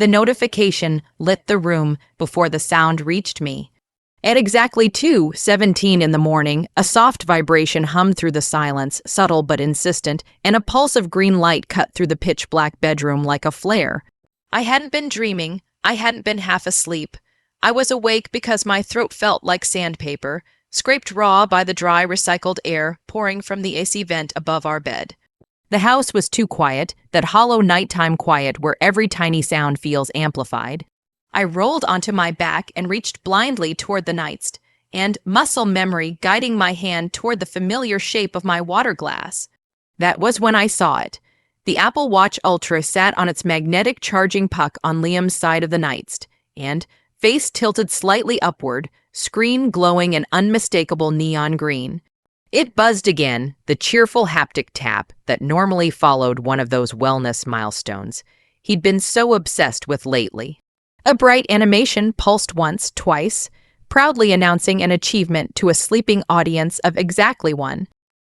The notification lit the room before the sound reached me. At exactly 2:17 in the morning, a soft vibration hummed through the silence, subtle but insistent, and a pulse of green light cut through the pitch-black bedroom like a flare. I hadn't been dreaming. I hadn't been half asleep. I was awake because my throat felt like sandpaper, scraped raw by the dry, recycled air pouring from the AC vent above our bed. The house was too quiet, that hollow nighttime quiet where every tiny sound feels amplified. I rolled onto my back and reached blindly toward the nightstand, and muscle memory guiding my hand toward the familiar shape of my water glass. That was when I saw it. The Apple Watch Ultra sat on its magnetic charging puck on Liam's side of the nightstand, and, face tilted slightly upward, screen glowing an unmistakable neon green. It buzzed again, the cheerful haptic tap that normally followed one of those wellness milestones he'd been so obsessed with lately. A bright animation pulsed once, twice, proudly announcing an achievement to a sleeping audience of exactly one.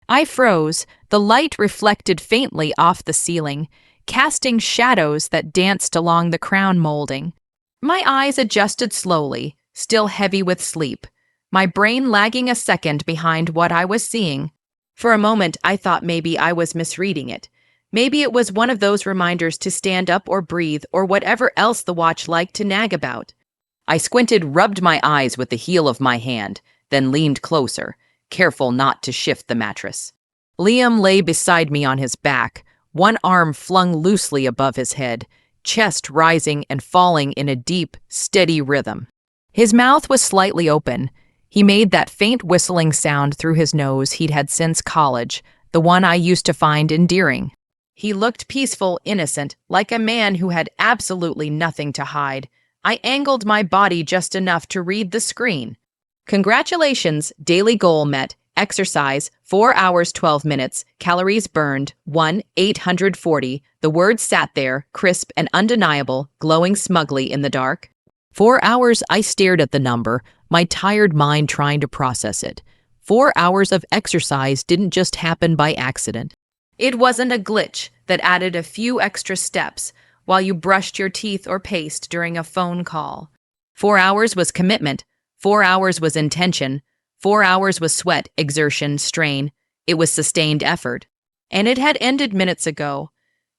I froze, the light reflected faintly off the ceiling, casting shadows that danced along the crown molding. My eyes adjusted slowly, still heavy with sleep, my brain lagging a second behind what I was seeing. For a moment, I thought maybe I was misreading it. Maybe it was one of those reminders to stand up or breathe or whatever else the watch liked to nag about. I squinted, rubbed my eyes with the heel of my hand, then leaned closer, careful not to shift the mattress. Liam lay beside me on his back, one arm flung loosely above his head, chest rising and falling in a deep, steady rhythm. His mouth was slightly open. He made that faint whistling sound through his nose he'd had since college, the one I used to find endearing. He looked peaceful, innocent, like a man who had absolutely nothing to hide. I angled my body just enough to read the screen. Congratulations, daily goal met, exercise, 4 hours 12 minutes, calories burned, 1,840. The words sat there, crisp and undeniable, glowing smugly in the dark. 4 hours I stared at the number, my tired mind trying to process it. 4 hours of exercise didn't just happen by accident. It wasn't a glitch that added a few extra steps while you brushed your teeth or paced during a phone call. 4 hours was commitment. 4 hours was intention. 4 hours was sweat, exertion, strain. It was sustained effort. And it had ended minutes ago.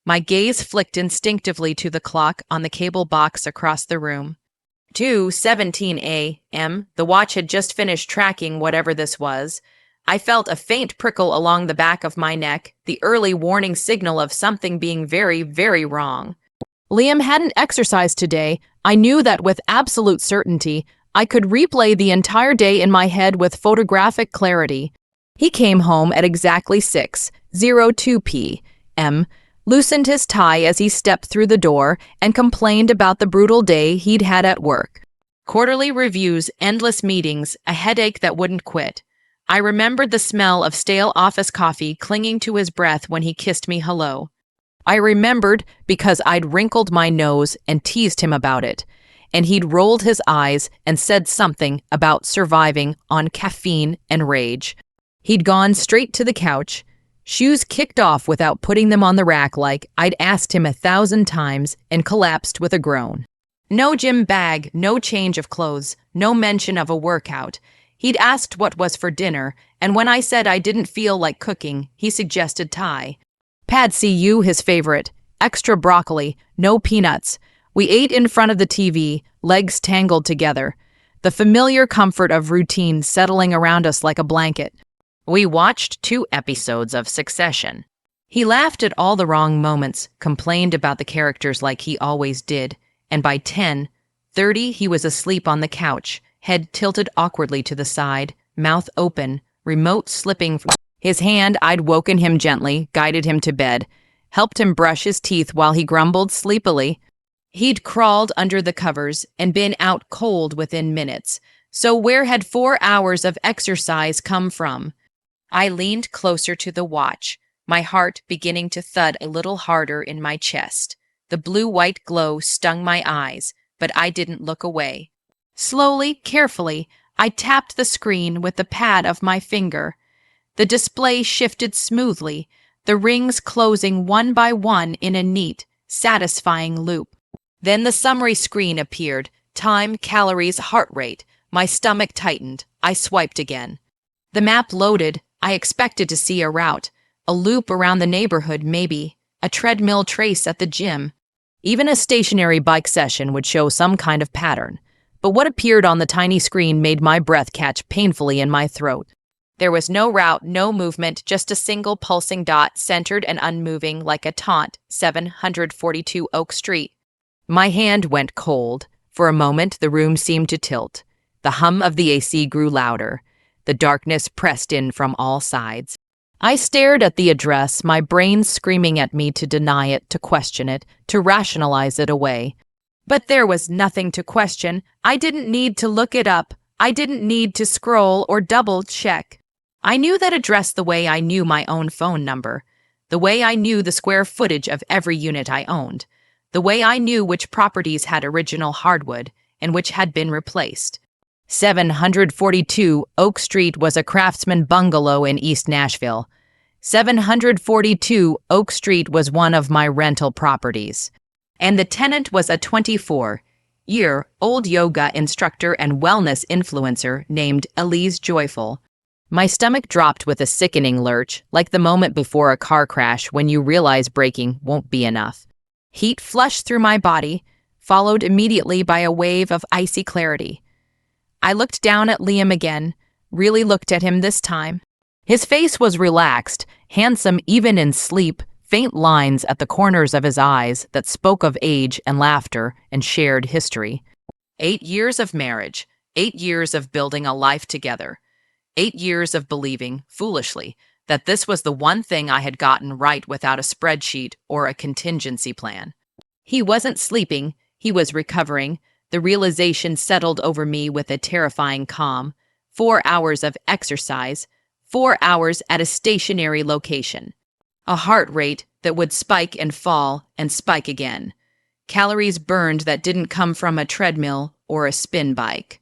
My gaze flicked instinctively to the clock on the cable box across the room. 2:17 a.m. The watch had just finished tracking whatever this was. I felt a faint prickle along the back of my neck, the early warning signal of something being very, very wrong. Liam hadn't exercised today. I knew that with absolute certainty. I could replay the entire day in my head with photographic clarity. He came home at exactly 6:02 p.m., loosened his tie as he stepped through the door, and complained about the brutal day he'd had at work. Quarterly reviews, endless meetings, a headache that wouldn't quit. I remembered the smell of stale office coffee clinging to his breath when he kissed me hello. I remembered because I'd wrinkled my nose and teased him about it, and he'd rolled his eyes and said something about surviving on caffeine and rage. He'd gone straight to the couch, shoes kicked off without putting them on the rack like I'd asked him 1,000 times, and collapsed with a groan. No gym bag, no change of clothes, no mention of a workout. He'd asked what was for dinner, and when I said I didn't feel like cooking, he suggested Thai. Pad see ew, his favorite. Extra broccoli, no peanuts. We ate in front of the TV, legs tangled together. The familiar comfort of routine settling around us like a blanket. We watched 2 episodes of Succession. He laughed at all the wrong moments, complained about the characters like he always did, and by 10:30 he was asleep on the couch, head tilted awkwardly to the side, mouth open, remote slipping from his hand. I'd woken him gently, guided him to bed, helped him brush his teeth while he grumbled sleepily. He'd crawled under the covers and been out cold within minutes. So where had 4 hours of exercise come from? I leaned closer to the watch, my heart beginning to thud a little harder in my chest. The blue-white glow stung my eyes, but I didn't look away. Slowly, carefully, I tapped the screen with the pad of my finger. The display shifted smoothly, the rings closing one by one in a neat, satisfying loop. Then the summary screen appeared. Time, calories, heart rate. My stomach tightened. I swiped again. The map loaded. I expected to see a route. A loop around the neighborhood, maybe. A treadmill trace at the gym. Even a stationary bike session would show some kind of pattern. But what appeared on the tiny screen made my breath catch painfully in my throat. There was no route, no movement, just a single pulsing dot, centered and unmoving like a taunt. 742 Oak Street. My hand went cold. For a moment, the room seemed to tilt. The hum of the AC grew louder. The darkness pressed in from all sides. I stared at the address, my brain screaming at me to deny it, to question it, to rationalize it away. But there was nothing to question. I didn't need to look it up. I didn't need to scroll or double-check. I knew that address the way I knew my own phone number, the way I knew the square footage of every unit I owned, the way I knew which properties had original hardwood and which had been replaced. 742 Oak Street was a craftsman bungalow in East Nashville. 742 Oak Street was one of my rental properties. And the tenant was a 24-year-old yoga instructor and wellness influencer named Elise Joyful. My stomach dropped with a sickening lurch, like the moment before a car crash when you realize braking won't be enough. Heat flushed through my body, followed immediately by a wave of icy clarity. I looked down at Liam again, really looked at him this time. His face was relaxed, handsome even in sleep, faint lines at the corners of his eyes that spoke of age and laughter and shared history. 8 years of marriage, 8 years of building a life together. 8 years of believing, foolishly, that this was the one thing I had gotten right without a spreadsheet or a contingency plan. He wasn't sleeping, he was recovering. The realization settled over me with a terrifying calm. 4 hours of exercise, 4 hours at a stationary location. A heart rate that would spike and fall and spike again. Calories burned that didn't come from a treadmill or a spin bike.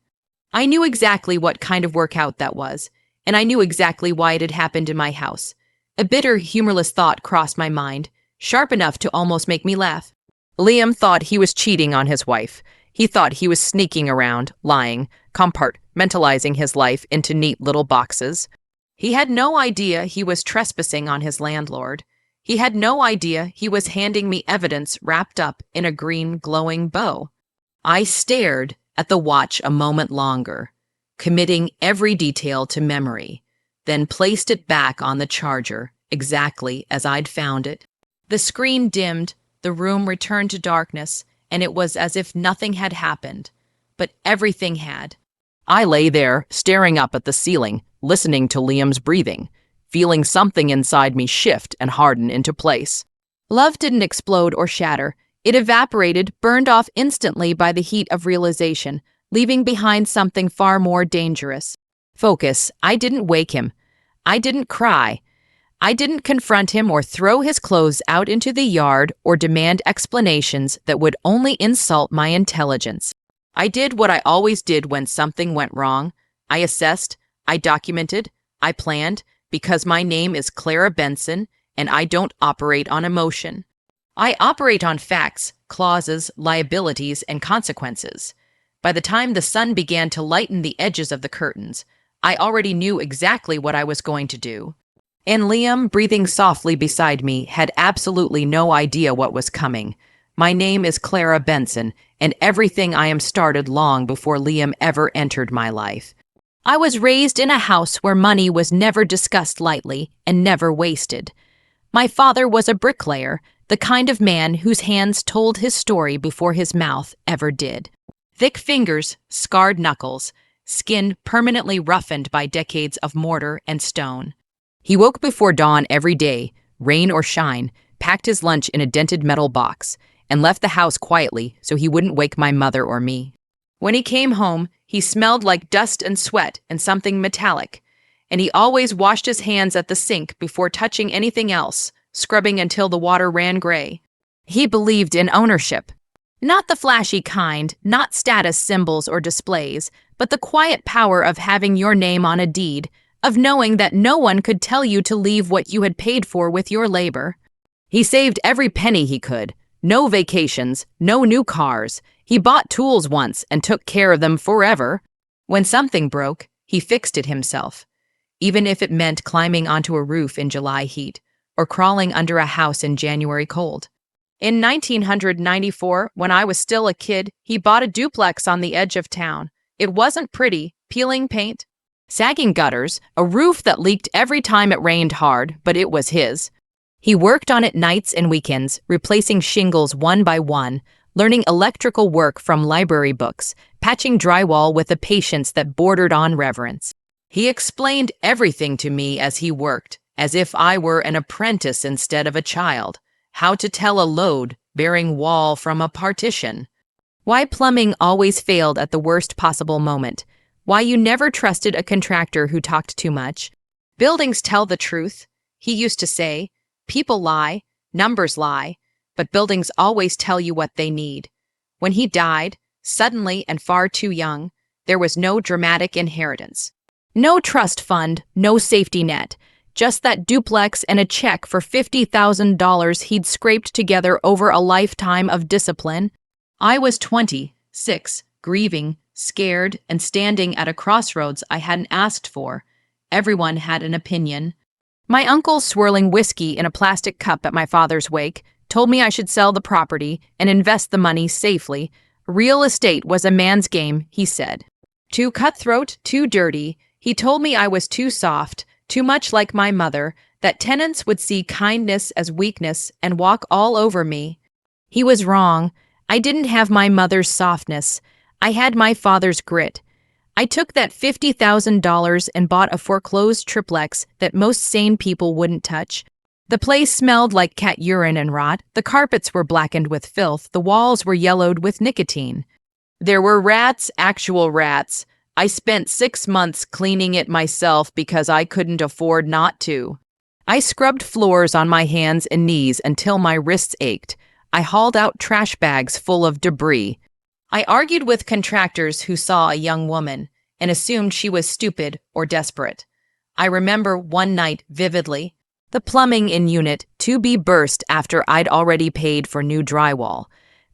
I knew exactly what kind of workout that was, and I knew exactly why it had happened in my house. A bitter, humorless thought crossed my mind, sharp enough to almost make me laugh. Liam thought he was cheating on his wife. He thought he was sneaking around, lying, compartmentalizing his life into neat little boxes. He had no idea he was trespassing on his landlord. He had no idea he was handing me evidence wrapped up in a green glowing bow. I stared at the watch a moment longer, committing every detail to memory, then placed it back on the charger, exactly as I'd found it. The screen dimmed, the room returned to darkness, and it was as if nothing had happened. But everything had. I lay there, staring up at the ceiling, listening to Liam's breathing, feeling something inside me shift and harden into place. Love didn't explode or shatter. It evaporated, burned off instantly by the heat of realization, leaving behind something far more dangerous. Focus. I didn't wake him. I didn't cry. I didn't confront him or throw his clothes out into the yard or demand explanations that would only insult my intelligence. I did what I always did when something went wrong. I assessed, I documented, I planned, because my name is Clara Benson and I don't operate on emotion. I operate on facts, clauses, liabilities, and consequences. By the time the sun began to lighten the edges of the curtains, I already knew exactly what I was going to do. And Liam, breathing softly beside me, had absolutely no idea what was coming. My name is Clara Benson, and everything I am started long before Liam ever entered my life. I was raised in a house where money was never discussed lightly and never wasted. My father was a bricklayer, the kind of man whose hands told his story before his mouth ever did. Thick fingers, scarred knuckles, skin permanently roughened by decades of mortar and stone. He woke before dawn every day, rain or shine, packed his lunch in a dented metal box, and left the house quietly so he wouldn't wake my mother or me. When he came home, he smelled like dust and sweat and something metallic, and he always washed his hands at the sink before touching anything else, scrubbing until the water ran gray. He believed in ownership. Not the flashy kind, not status symbols or displays, but the quiet power of having your name on a deed, of knowing that no one could tell you to leave what you had paid for with your labor. He saved every penny he could, No vacations, no new cars. He bought tools once and took care of them forever. When something broke, he fixed it himself, even if it meant climbing onto a roof in July heat or crawling under a house in January cold. In 1994, when I was still a kid, he bought a duplex on the edge of town. It wasn't pretty, peeling paint, sagging gutters, a roof that leaked every time it rained hard, but it was his. He worked on it nights and weekends, replacing shingles one by one, learning electrical work from library books, patching drywall with a patience that bordered on reverence. He explained everything to me as he worked, as if I were an apprentice instead of a child. How to tell a load-bearing wall from a partition. Why plumbing always failed at the worst possible moment. Why you never trusted a contractor who talked too much. Buildings tell the truth, he used to say. People lie, numbers lie, but buildings always tell you what they need. When he died, suddenly and far too young, there was no dramatic inheritance. No trust fund, no safety net. Just that duplex and a check for $50,000 he'd scraped together over a lifetime of discipline. I was 26, grieving, scared, and standing at a crossroads I hadn't asked for. Everyone had an opinion. My uncle, swirling whiskey in a plastic cup at my father's wake, told me I should sell the property and invest the money safely. Real estate was a man's game, he said. Too cutthroat, too dirty. He told me I was too soft, too much like my mother, that tenants would see kindness as weakness and walk all over me. He was wrong. I didn't have my mother's softness. I had my father's grit. I took that $50,000 and bought a foreclosed triplex that most sane people wouldn't touch. The place smelled like cat urine and rot. The carpets were blackened with filth. The walls were yellowed with nicotine. There were rats, actual rats. I spent 6 months cleaning it myself because I couldn't afford not to. I scrubbed floors on my hands and knees until my wrists ached. I hauled out trash bags full of debris. I argued with contractors who saw a young woman and assumed she was stupid or desperate. I remember one night vividly, the plumbing in unit to be burst after I'd already paid for new drywall.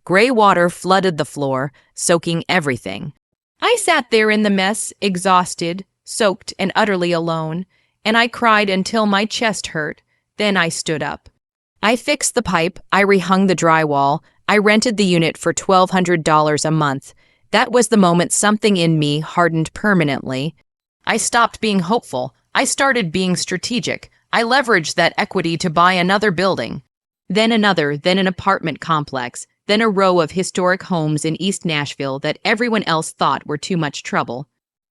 Gray water flooded the floor, soaking everything. I sat there in the mess, exhausted, soaked, and utterly alone, and I cried until my chest hurt. Then I stood up. I fixed the pipe, I rehung the drywall, I rented the unit for $1,200 a month. That was the moment something in me hardened permanently. I stopped being hopeful. I started being strategic. I leveraged that equity to buy another building. Then another, then an apartment complex, then a row of historic homes in East Nashville that everyone else thought were too much trouble.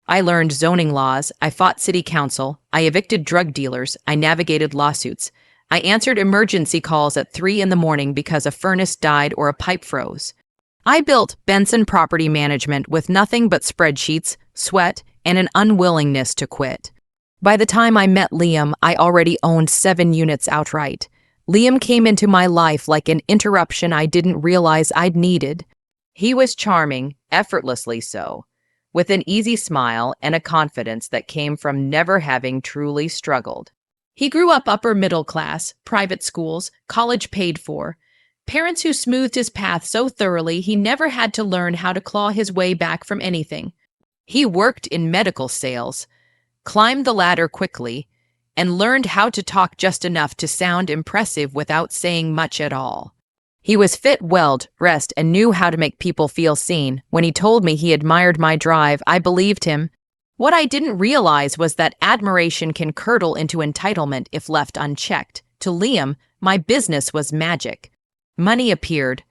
I learned zoning laws, I fought city council, I evicted drug dealers, I navigated lawsuits. I answered emergency calls at 3 a.m. because a furnace died or a pipe froze. I built Benson Property Management with nothing but spreadsheets, sweat, and an unwillingness to quit. By the time I met Liam, I already owned 7 units outright. Liam came into my life like an interruption I didn't realize I'd needed. He was charming, effortlessly so, with an easy smile and a confidence that came from never having truly struggled. He grew up upper middle class, private schools, college paid for, parents who smoothed his path so thoroughly he never had to learn how to claw his way back from anything. He worked in medical sales, climbed the ladder quickly, and learned how to talk just enough to sound impressive without saying much at all. He was fit, well-dressed, and knew how to make people feel seen. When he told me he admired my drive, I believed him. What I didn't realize was that admiration can curdle into entitlement if left unchecked. To Liam, my business was magic. Money appeared.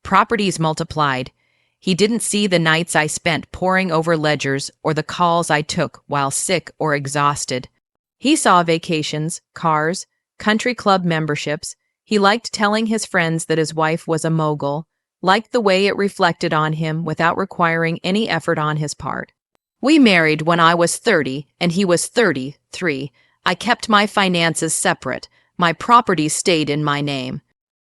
Properties multiplied. He didn't see the nights I spent poring over ledgers or the calls I took while sick or exhausted. He saw vacations, cars, country club memberships. He liked telling his friends that his wife was a mogul, liked the way it reflected on him without requiring any effort on his part. We married when I was 30 and he was 33. I kept my finances separate. My properties stayed in my name.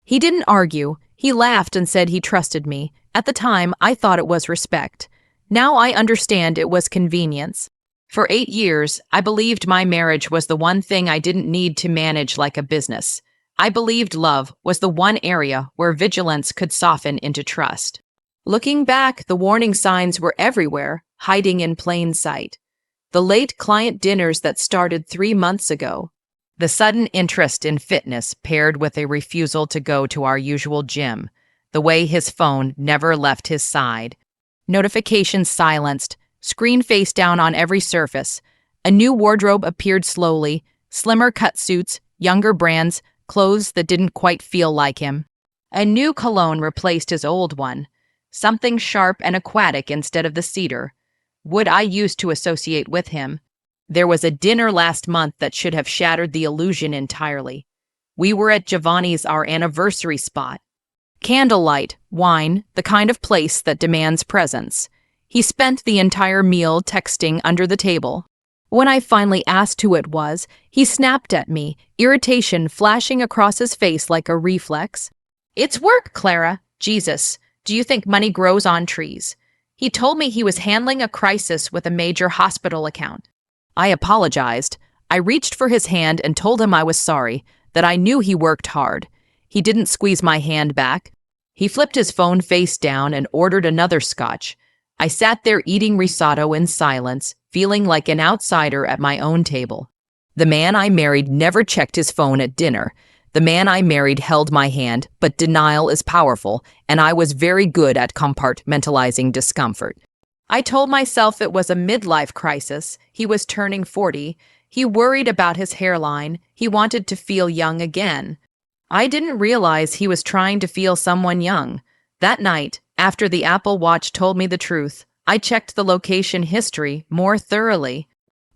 He didn't argue. He laughed and said he trusted me. At the time, I thought it was respect. Now I understand it was convenience. For 8 years, I believed my marriage was the one thing I didn't need to manage like a business. I believed love was the one area where vigilance could soften into trust. Looking back, the warning signs were everywhere, hiding in plain sight. The late client dinners that started 3 months ago, the sudden interest in fitness paired with a refusal to go to our usual gym, the way his phone never left his side, notifications silenced, screen face down on every surface. A new wardrobe appeared slowly, slimmer cut suits, younger brands, clothes that didn't quite feel like him. A new cologne replaced his old one, something sharp and aquatic instead of the cedar wood I used to associate with him. There was a dinner last month that should have shattered the illusion entirely. We were at Giovanni's, our anniversary spot. Candlelight, wine, the kind of place that demands presence. He spent the entire meal texting under the table. When I finally asked who it was, he snapped at me, irritation flashing across his face like a reflex. "It's work, Clara. Jesus, do you think money grows on trees?" He told me he was handling a crisis with a major hospital account. I apologized. I reached for his hand and told him I was sorry, that I knew he worked hard. He didn't squeeze my hand back. He flipped his phone face down and ordered another scotch. I sat there eating risotto in silence, feeling like an outsider at my own table. The man I married never checked his phone at dinner. The man I married held my hand, but denial is powerful, and I was very good at compartmentalizing discomfort. I told myself it was a midlife crisis. He was turning 40. He worried about his hairline. He wanted to feel young again. I didn't realize he was trying to feel someone young. That night, after the Apple Watch told me the truth, I checked the location history more thoroughly.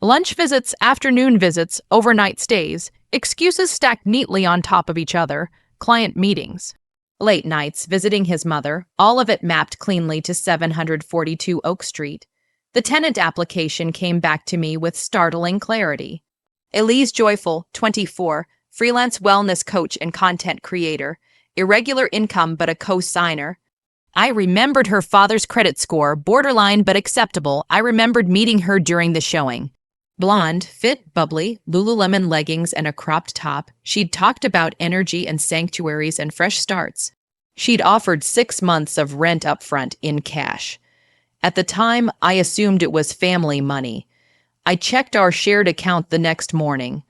Lunch visits, afternoon visits, overnight stays, excuses stacked neatly on top of each other, client meetings. Late nights, visiting his mother, all of it mapped cleanly to 742 Oak Street. The tenant application came back to me with startling clarity. Elise Joyful, 24, freelance wellness coach and content creator, irregular income but a co-signer. I remembered her father's credit score, borderline but acceptable. I remembered meeting her during the showing. Blonde, fit, bubbly, Lululemon leggings and a cropped top, she'd talked about energy and sanctuaries and fresh starts. She'd offered 6 months of rent up front in cash. At the time, I assumed it was family money. I checked our shared account the next morning.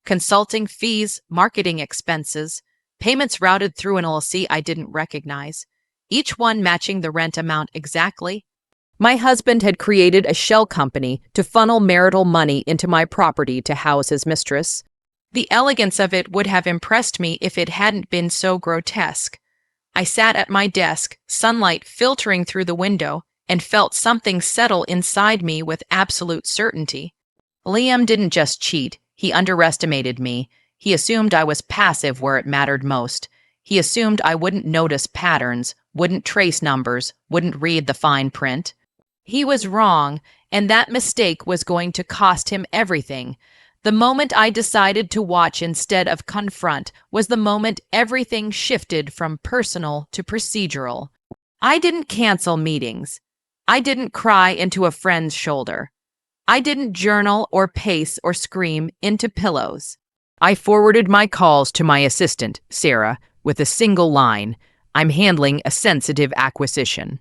Consulting fees, marketing expenses, payments routed through an LLC I didn't recognize, each one matching the rent amount exactly. My husband had created a shell company to funnel marital money into my property to house his mistress. The elegance of it would have impressed me if it hadn't been so grotesque. I sat at my desk, sunlight filtering through the window, and felt something settle inside me with absolute certainty. Liam didn't just cheat, he underestimated me. He assumed I was passive where it mattered most. He assumed I wouldn't notice patterns, wouldn't trace numbers, wouldn't read the fine print. He was wrong, and that mistake was going to cost him everything. The moment I decided to watch instead of confront was the moment everything shifted from personal to procedural. I didn't cancel meetings. I didn't cry into a friend's shoulder. I didn't journal or pace or scream into pillows. I forwarded my calls to my assistant, Sarah, with a single line, "I'm handling a sensitive acquisition.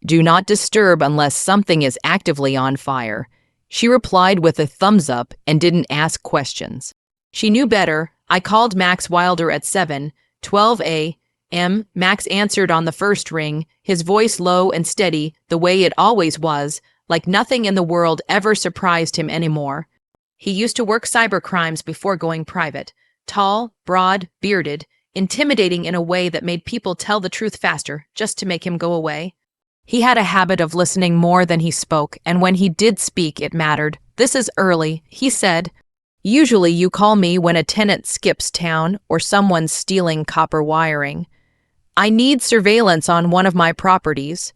Do not disturb unless something is actively on fire." She replied with a thumbs up and didn't ask questions. She knew better. I called Max Wilder at 7:12 a.m. Max answered on the first ring, his voice low and steady, the way it always was, like nothing in the world ever surprised him anymore. He used to work cybercrimes before going private. Tall, broad, bearded, intimidating in a way that made people tell the truth faster, just to make him go away. He had a habit of listening more than he spoke, and when he did speak, it mattered. "This is early," he said. "Usually you call me when a tenant skips town or someone's stealing copper wiring. I need surveillance on one of my properties."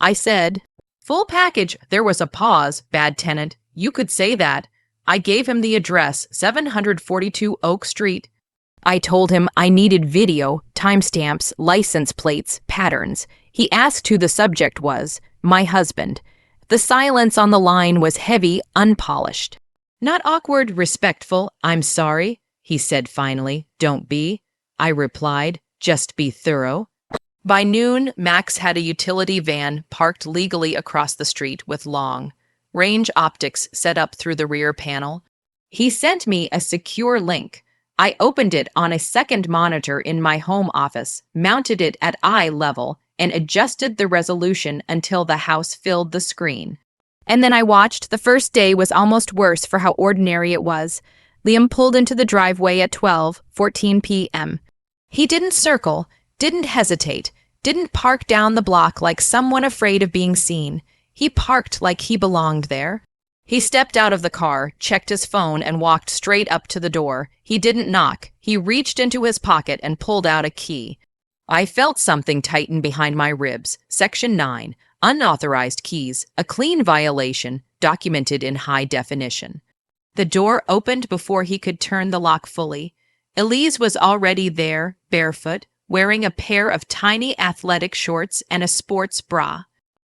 I said, "Full package." There was a pause. "Bad tenant. You could say that." I gave him the address, 742 Oak Street. I told him I needed video, timestamps, license plates, patterns. He asked who the subject was. My husband. The silence on the line was heavy, unpolished. "Not awkward, respectful. I'm sorry," he said finally. "Don't be." I replied. Just be thorough. By noon, Max had a utility van parked legally across the street with long range optics set up through the rear panel. He sent me a secure link. I opened it on a second monitor in my home office, mounted it at eye level, and adjusted the resolution until the house filled the screen. And then I watched. The first day was almost worse for how ordinary it was. Liam pulled into the driveway at 12:14 p.m. He didn't circle, didn't hesitate, didn't park down the block like someone afraid of being seen. He parked like he belonged there. He stepped out of the car, checked his phone, and walked straight up to the door. He didn't knock. He reached into his pocket and pulled out a key. I felt something tighten behind my ribs. Section 9. Unauthorized keys. A clean violation, documented in high definition. The door opened before he could turn the lock fully. Elise was already there, barefoot, wearing a pair of tiny athletic shorts and a sports bra.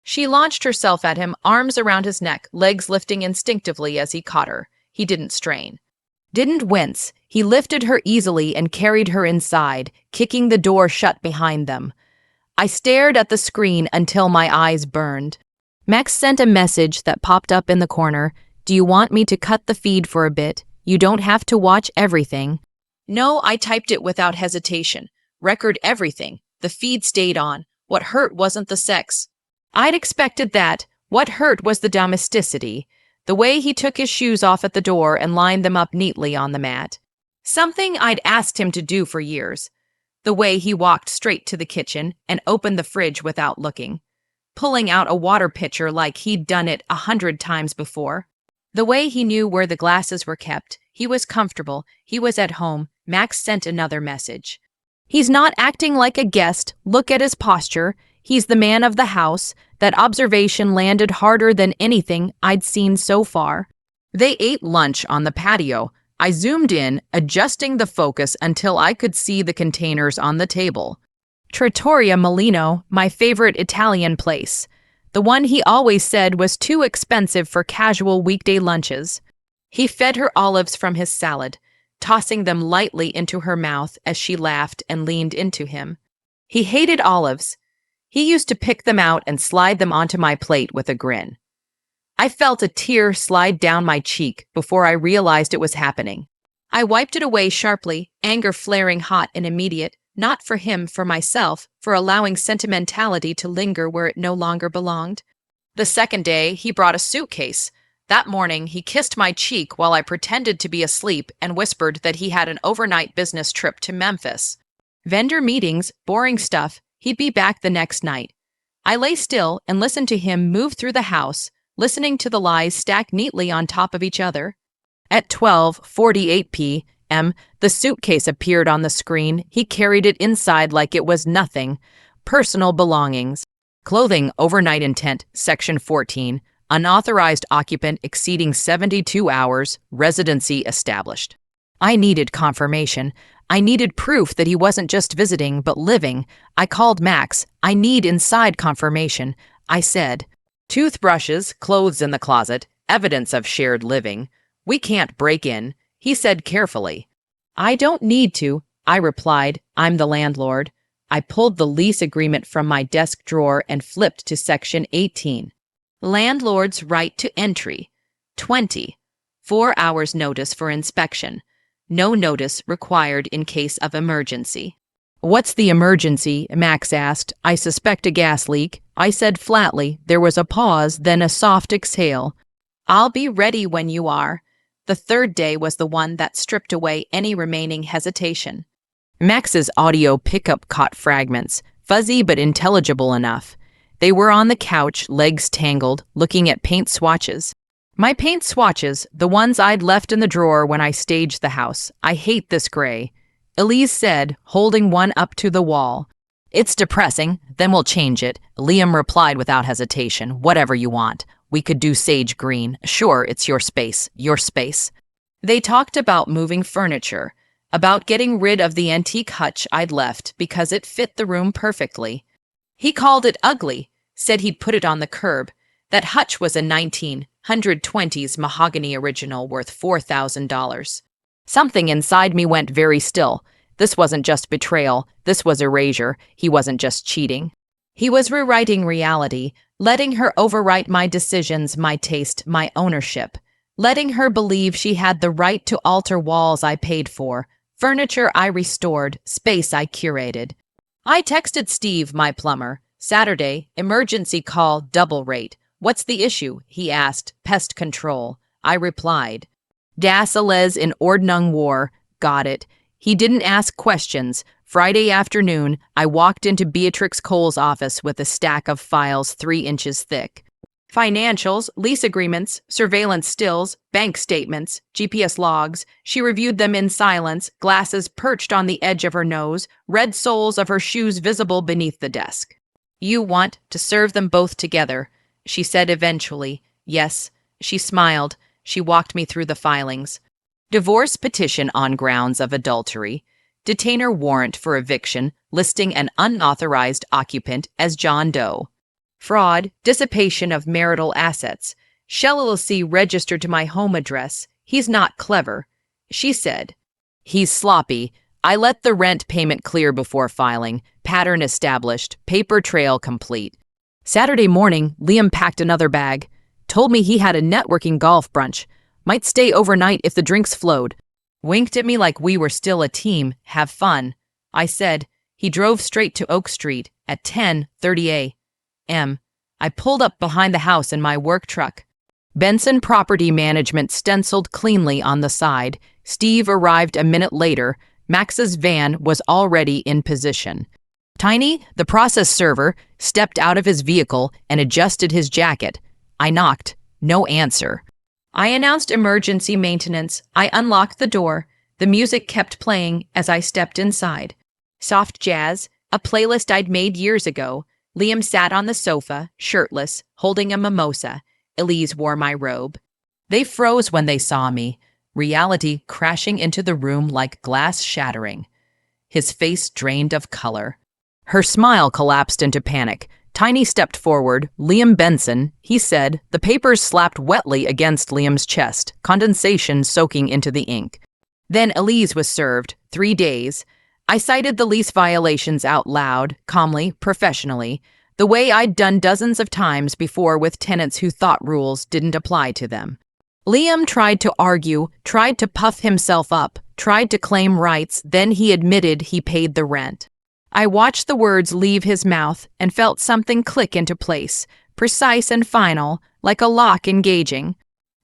She launched herself at him, arms around his neck, legs lifting instinctively as he caught her. He didn't strain. Didn't wince. He lifted her easily and carried her inside, kicking the door shut behind them. I stared at the screen until my eyes burned. Max sent a message that popped up in the corner. Do you want me to cut the feed for a bit? You don't have to watch everything. No, I typed it without hesitation. Record everything. The feed stayed on. What hurt wasn't the sex. I'd expected that. What hurt was the domesticity. The way he took his shoes off at the door and lined them up neatly on the mat. Something I'd asked him to do for years. The way he walked straight to the kitchen and opened the fridge without looking. Pulling out a water pitcher like he'd done it 100 times before. The way he knew where the glasses were kept. He was comfortable. He was at home. Max sent another message. He's not acting like a guest. Look at his posture. He's the man of the house. That observation landed harder than anything I'd seen so far. They ate lunch on the patio. I zoomed in, adjusting the focus until I could see the containers on the table. Trattoria Molino, my favorite Italian place. The one he always said was too expensive for casual weekday lunches. He fed her olives from his salad, tossing them lightly into her mouth as she laughed and leaned into him. He hated olives. He used to pick them out and slide them onto my plate with a grin. I felt a tear slide down my cheek before I realized it was happening. I wiped it away sharply, anger flaring hot and immediate, not for him, for myself, for allowing sentimentality to linger where it no longer belonged. The second day, he brought a suitcase. That morning, he kissed my cheek while I pretended to be asleep and whispered that he had an overnight business trip to Memphis. Vendor meetings, boring stuff. He'd be back the next night. I lay still and listened to him move through the house, listening to the lies stacked neatly on top of each other. At 12:48 p.m., the suitcase appeared on the screen. He carried it inside like it was nothing. Personal belongings. Clothing overnight intent, Section 14. Unauthorized occupant exceeding 72 hours, residency established. I needed confirmation. I needed proof that he wasn't just visiting, but living. I called Max. I need inside confirmation. I said, toothbrushes, clothes in the closet, evidence of shared living. We can't break in, he said carefully. I don't need to, I replied. I'm the landlord. I pulled the lease agreement from my desk drawer and flipped to Section 18. Landlord's right to entry. 20. 4 hours notice for inspection. No notice required in case of emergency. What's the emergency? Max asked. I suspect a gas leak. I said flatly. There was a pause, then a soft exhale. I'll be ready when you are. The third day was the one that stripped away any remaining hesitation. Max's audio pickup caught fragments, fuzzy but intelligible enough. They were on the couch, legs tangled, looking at paint swatches. My paint swatches, the ones I'd left in the drawer when I staged the house. I hate this gray. Elise said, holding one up to the wall. It's depressing, then we'll change it. Liam replied without hesitation. Whatever you want. We could do sage green. Sure, it's your space. Your space. They talked about moving furniture, about getting rid of the antique hutch I'd left because it fit the room perfectly. He called it ugly, said he'd put it on the curb. That hutch was a 1920s mahogany original worth $4,000. Something inside me went very still. This wasn't just betrayal, this was erasure. He wasn't just cheating. He was rewriting reality, letting her overwrite my decisions, my taste, my ownership. Letting her believe she had the right to alter walls I paid for, furniture I restored, space I curated. I texted Steve, my plumber. Saturday, emergency call, double rate. What's the issue? He asked. Pest control. I replied. Das alles in Ordnung war. Got it. He didn't ask questions. Friday afternoon, I walked into Beatrix Cole's office with a stack of files 3 inches thick. Financials, lease agreements, surveillance stills, bank statements, GPS logs. She reviewed them in silence, glasses perched on the edge of her nose, red soles of her shoes visible beneath the desk. You want to serve them both together, she said eventually. Yes. She smiled. She walked me through the filings. Divorce petition on grounds of adultery. Detainer warrant for eviction, listing an unauthorized occupant as John Doe. Fraud, dissipation of marital assets. Shell LLC registered to my home address. He's not clever. She said. He's sloppy. I let the rent payment clear before filing. Pattern established. Paper trail complete. Saturday morning, Liam packed another bag. Told me he had a networking golf brunch. Might stay overnight if the drinks flowed. Winked at me like we were still a team. Have fun. I said. He drove straight to Oak Street at 10:30 a.m. I pulled up behind the house in my work truck. Benson Property Management stenciled cleanly on the side. Steve arrived a minute later. Max's van was already in position. Tiny, the process server, stepped out of his vehicle and adjusted his jacket. I knocked. No answer. I announced emergency maintenance. I unlocked the door. The music kept playing as I stepped inside. Soft jazz, a playlist I'd made years ago. Liam sat on the sofa, shirtless, holding a mimosa. Elise wore my robe. They froze when they saw me, reality crashing into the room like glass shattering. His face drained of color. Her smile collapsed into panic. Tiny stepped forward. Liam Benson, he said. The papers slapped wetly against Liam's chest, condensation soaking into the ink. Then Elise was served. 3 days. I cited the lease violations out loud, calmly, professionally, the way I'd done dozens of times before with tenants who thought rules didn't apply to them. Liam tried to argue, tried to puff himself up, tried to claim rights, then he admitted he paid the rent. I watched the words leave his mouth and felt something click into place, precise and final, like a lock engaging.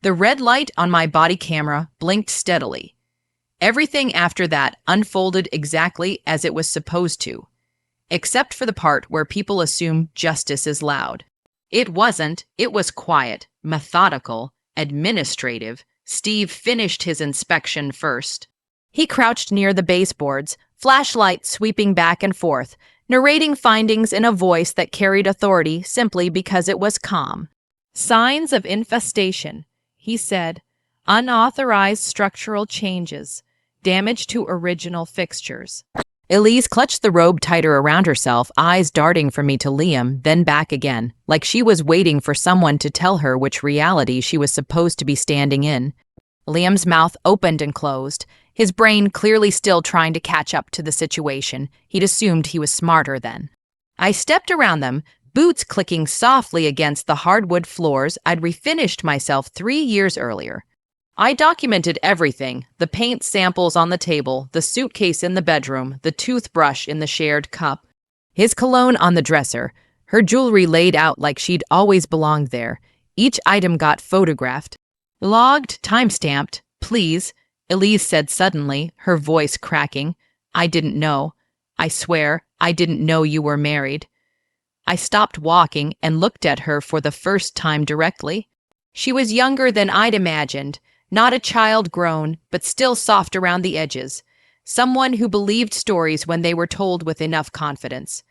The red light on my body camera blinked steadily. Everything after that unfolded exactly as it was supposed to, except for the part where people assume justice is loud. It wasn't. It was quiet, methodical, administrative. Steve finished his inspection first. He crouched near the baseboards, flashlight sweeping back and forth, narrating findings in a voice that carried authority simply because it was calm. Signs of infestation, he said. Unauthorized structural changes. Damage to original fixtures. Elise clutched the robe tighter around herself, eyes darting from me to Liam, then back again, like she was waiting for someone to tell her which reality she was supposed to be standing in. Liam's mouth opened and closed, his brain clearly still trying to catch up to the situation. He'd assumed he was smarter then. I stepped around them, boots clicking softly against the hardwood floors I'd refinished myself 3 years earlier. I documented everything, the paint samples on the table, the suitcase in the bedroom, the toothbrush in the shared cup, his cologne on the dresser, her jewelry laid out like she'd always belonged there. Each item got photographed. Logged, time-stamped, please, Elise said suddenly, her voice cracking. I didn't know. I swear, I didn't know you were married. I stopped walking and looked at her for the first time directly. She was younger than I'd imagined. Not a child grown, but still soft around the edges. Someone who believed stories when they were told with enough confidence.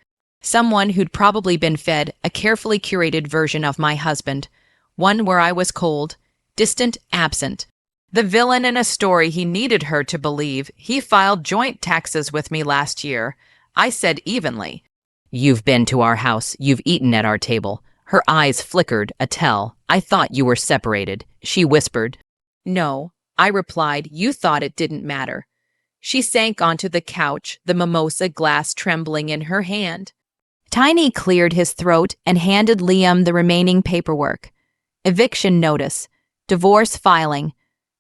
Someone who'd probably been fed a carefully curated version of my husband. One where I was cold, distant, absent. The villain in a story he needed her to believe. He filed joint taxes with me last year. I said evenly. You've been to our house. You've eaten at our table. Her eyes flickered, a tell. I thought you were separated, she whispered. No, I replied, you thought it didn't matter. She sank onto the couch, the mimosa glass trembling in her hand. Tiny cleared his throat and handed Liam the remaining paperwork. Eviction notice, divorce filing,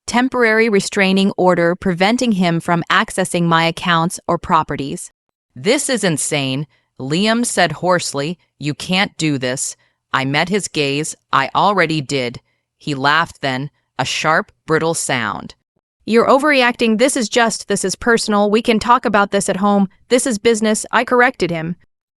temporary restraining order preventing him from accessing my accounts or properties. This is insane, Liam said hoarsely. You can't do this. I met his gaze. I already did. He laughed then, a sharp, brittle sound. You're overreacting. This is personal. We can talk about this at home. This is business. I corrected him.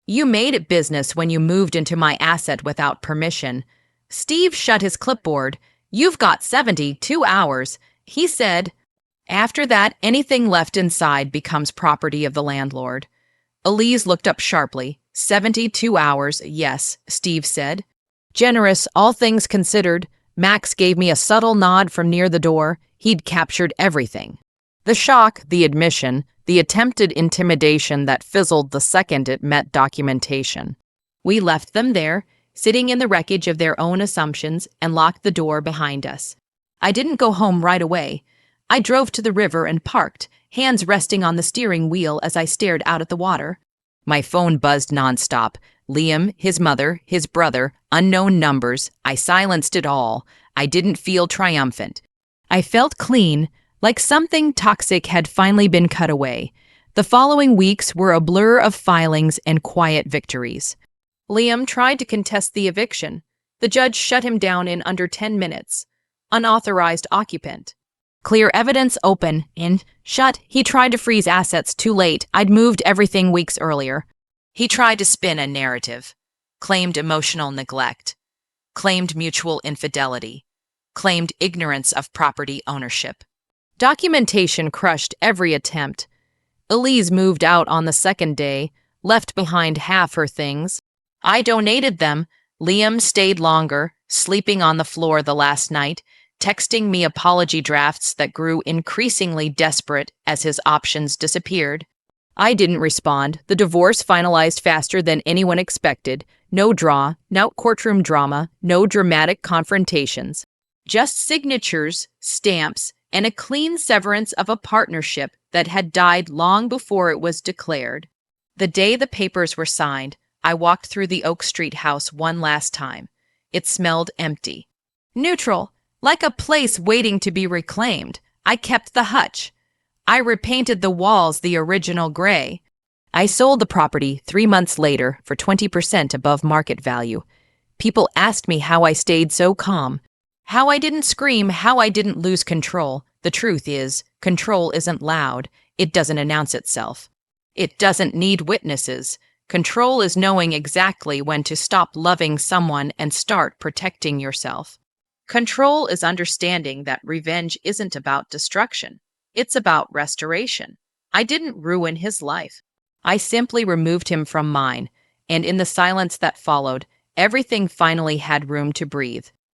You made it business when you moved into my asset without permission. Steve shut his clipboard. You've got 72 hours, he said. After that, anything left inside becomes property of the landlord. Elise looked up sharply. 72 hours, yes, Steve said. Generous, all things considered. Max gave me a subtle nod from near the door. He'd captured everything. The shock, the admission, the attempted intimidation that fizzled the second it met documentation. We left them there, sitting in the wreckage of their own assumptions, and locked the door behind us. I didn't go home right away. I drove to the river and parked, hands resting on the steering wheel as I stared out at the water. My phone buzzed nonstop. Liam, his mother, his brother, unknown numbers. I silenced it all. I didn't feel triumphant. I felt clean, like something toxic had finally been cut away. The following weeks were a blur of filings and quiet victories. Liam tried to contest the eviction. The judge shut him down in under 10 minutes. Unauthorized occupant. Clear evidence open, in, shut. He tried to freeze assets. Too late. I'd moved everything weeks earlier. He tried to spin a narrative. Claimed emotional neglect. Claimed mutual infidelity. Claimed ignorance of property ownership. Documentation crushed every attempt. Elise moved out on the second day, left behind half her things. I donated them. Liam stayed longer, sleeping on the floor the last night, texting me apology drafts that grew increasingly desperate as his options disappeared. I didn't respond. The divorce finalized faster than anyone expected. No courtroom drama, no dramatic confrontations. Just signatures, stamps, and a clean severance of a partnership that had died long before it was declared. The day the papers were signed, I walked through the Oak Street house one last time. It smelled empty. Neutral, like a place waiting to be reclaimed. I kept the hutch. I repainted the walls the original gray. I sold the property 3 months later for 20% above market value. People asked me how I stayed so calm. How I didn't scream, how I didn't lose control. The truth is, control isn't loud. It doesn't announce itself. It doesn't need witnesses. Control is knowing exactly when to stop loving someone and start protecting yourself. Control is understanding that revenge isn't about destruction. It's about restoration. I didn't ruin his life. I simply removed him from mine, and in the silence that followed, everything finally had room to breathe.